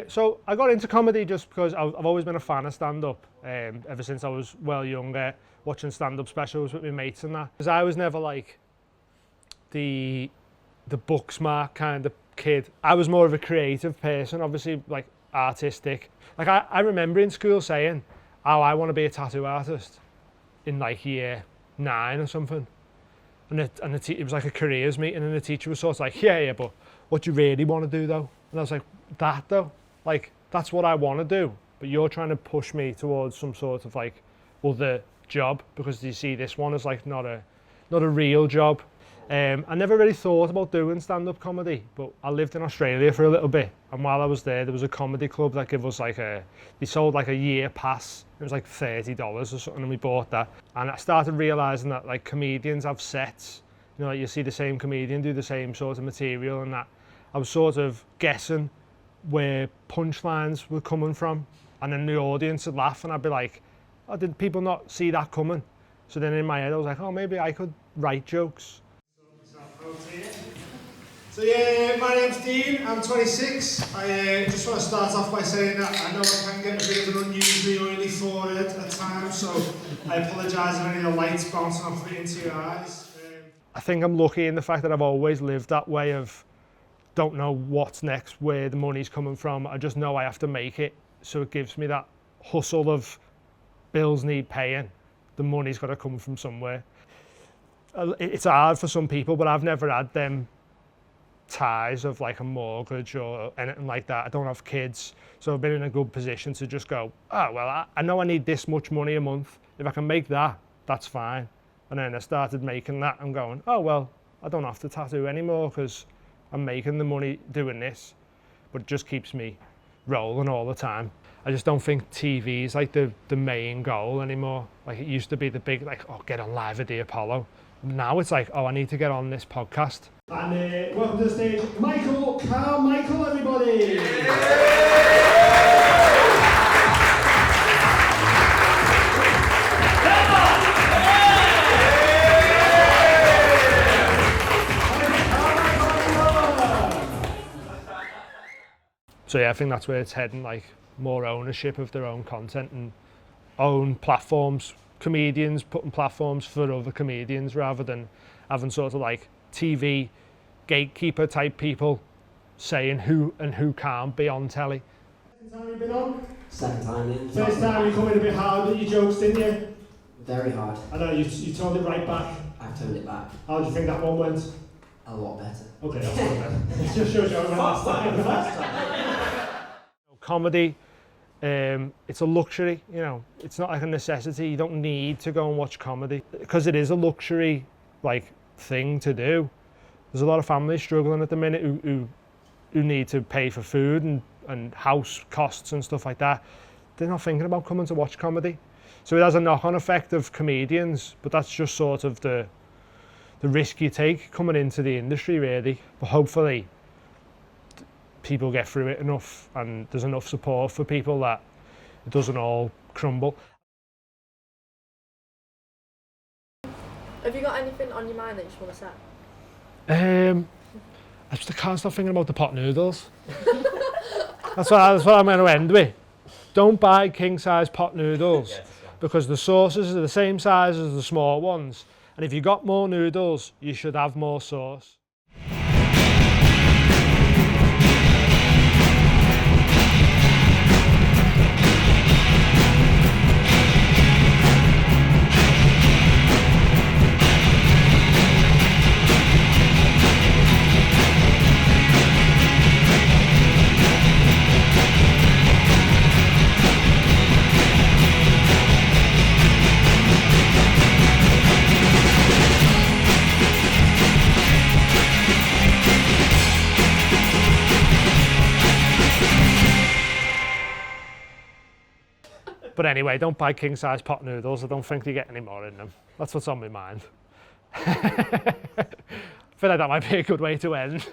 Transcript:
So I got into comedy just because I've always been a fan of stand-up, ever since I was well younger, watching stand-up specials with my mates and that. Because I was never like the book smart kind of kid. I was more of a creative person, obviously like artistic. Like I remember in school saying, oh, I want to be a tattoo artist in like year 9 or something. And it was like a careers meeting, and the teacher was sort of like, yeah, but what do you really want to do though? And I was like, that though? Like, that's what I want to do. But you're trying to push me towards some sort of like other job, because you see this one as like not a real job. I never really thought about doing stand-up comedy, but I lived in Australia for a little bit, and while I was there was a comedy club that gave us like they sold like a year pass. It was like $30 or something, and we bought that. And I started realising that like comedians have sets, you know, like you see the same comedian do the same sort of material, and that I was sort of guessing where punchlines were coming from, and then the audience would laugh, and I'd be like, oh, did people not see that coming? So then in my head I was like, oh, maybe I could write jokes. So yeah, my name's Dean, I'm 26. I just want to start off by saying that I know I can get a bit of an unusually oily forehead at times, so I apologise if any of the lights bouncing off it into your eyes. I think I'm lucky in the fact that I've always lived that way of don't know what's next, where the money's coming from. I just know I have to make it, so it gives me that hustle of bills need paying. The money's got to come from somewhere. It's hard for some people, but I've never had them ties of like a mortgage or anything like that. I don't have kids, so I've been in a good position to just go, oh, well, I know I need this much money a month. If I can make that, that's fine. And then I started making that and going, oh, well, I don't have to tattoo anymore because I'm making the money doing this. But it just keeps me rolling all the time. I just don't think TV is like the main goal anymore. Like it used to be the big, like, oh, get on Live at the Apollo. Now it's like, oh, I need to get on this podcast. And welcome to the stage, Michael, everybody! So yeah, I think that's where it's heading, like more ownership of their own content and own platforms. Comedians putting platforms for other comedians rather than having sort of like TV gatekeeper type people saying who and who can't be on telly. Second time you've been on? Second time in. First time you come in a bit hard with your jokes, didn't you? Very hard. I know, you told it right back. I turned it back. How do you think that one went? A lot better. Okay, that's good then. It just shows you how it went last time. Comedy, it's a luxury, you know, it's not like a necessity. You don't need to go and watch comedy because it is a luxury like thing to do. There's a lot of families struggling at the minute who need to pay for food and house costs and stuff like that. They're not thinking about coming to watch comedy. So it has a knock-on effect of comedians, but that's just sort of the risk you take coming into the industry really. But hopefully people get through it enough and there's enough support for people that it doesn't all crumble. Have you got anything on your mind that you just want to say? I can't stop thinking about the pot noodles. that's what I'm going to end with. Don't buy king-size pot noodles because the sauces are the same size as the small ones. And if you got more noodles, you should have more sauce. But anyway, don't buy king-size pot noodles. I don't think you get any more in them. That's what's on my mind. I feel like that might be a good way to end.